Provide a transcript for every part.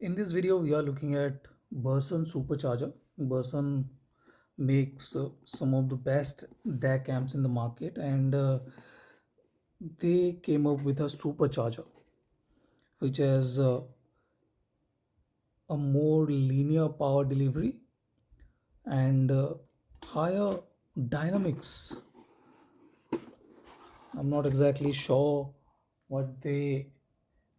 In this video, we are looking at Burson Supercharger. Burson makes some of the best DAC amps in the market, and they came up with a supercharger, which has a more linear power delivery and higher dynamics. I'm not exactly sure what they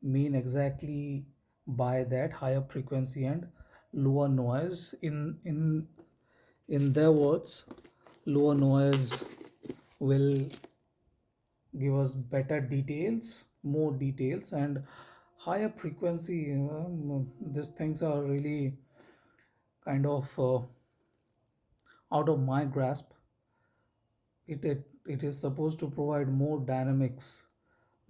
mean exactly by that higher frequency and lower noise. In their words, lower noise will give us better details, more details, and higher frequency. These things are really kind of out of my grasp. It is supposed to provide more dynamics,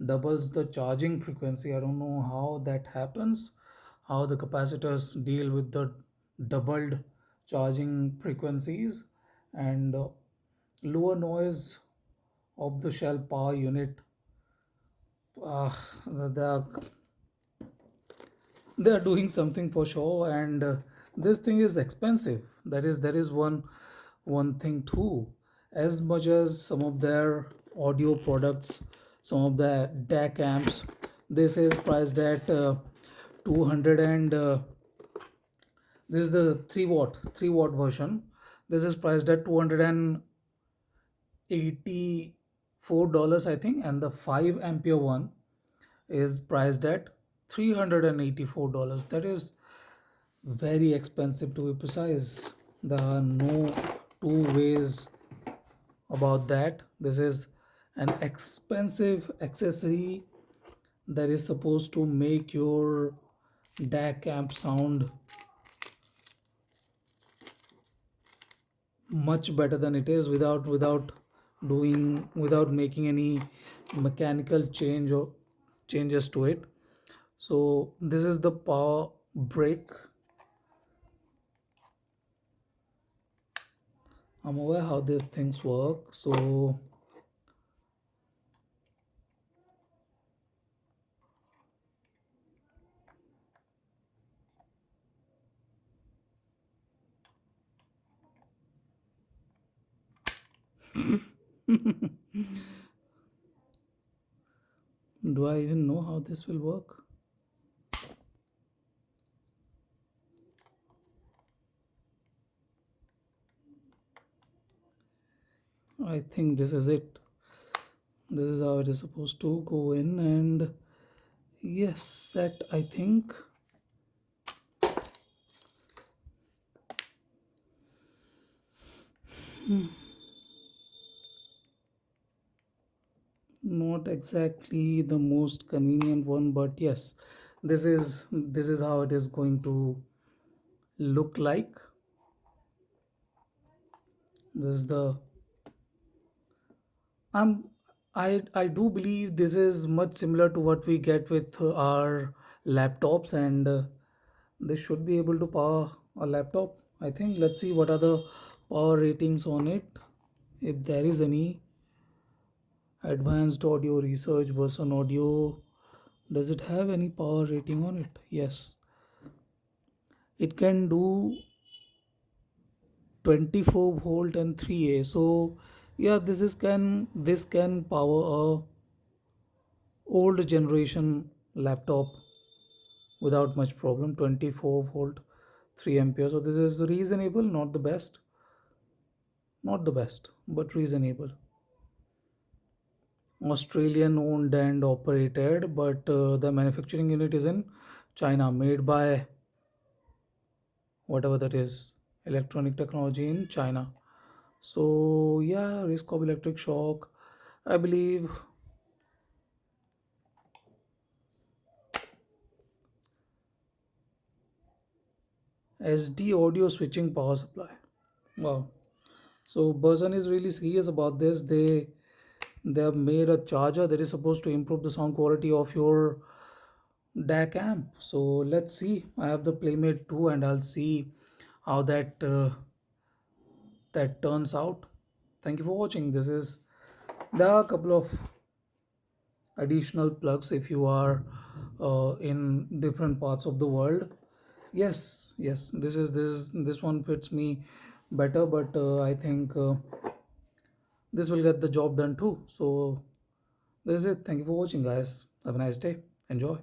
doubles the charging frequency. I don't know how that happens, how the capacitors deal with the doubled charging frequencies, and lower noise of the shell power unit. uh, the they are doing something for sure, and this thing is expensive. That is one thing too. As much as some of their audio products, some of the DAC amps, this is priced at 200, and this is the 3 watt version. This is priced at $284, I think, and the 5 ampere one is priced at $384. That is very expensive, to be precise. There are no two ways about that. This is an expensive accessory that is supposed to make your DAC amp sound much better than it is, without making any mechanical changes to it. So this is the power brick. I'm aware how these things work. So do I even know how this will work? I think this is it. This is how it is supposed to go in, and yes, set, I think. Not exactly the most convenient one, but yes, this is how it is going to look like. This is the I'm I do believe this is much similar to what we get with our laptops, and this should be able to power a laptop, I think. Let's see what are the power ratings on it, if there is any. Advanced audio research, Burson Audio. Does it have any power rating on it? Yes, it can do 24 volt and 3A. So yeah, this can power a old generation laptop without much problem. 24 volt, 3 ampere. So this is reasonable, not the best, but reasonable. Australian owned and operated, but the manufacturing unit is in China, made by whatever that is, electronic technology in China. So yeah, risk of electric shock, I believe. SD audio switching power supply. Wow. So Burson is really serious about this. They have made a charger that is supposed to improve the sound quality of your DAC amp. So let's see. I have the Playmate 2, and I'll see how that turns out. Thank you for watching. There are a couple of additional plugs if you are in different parts of the world. Yes, yes. This one fits me better, but I think this will get the job done too. So this is it. Thank you for watching, guys. Have a nice day. Enjoy.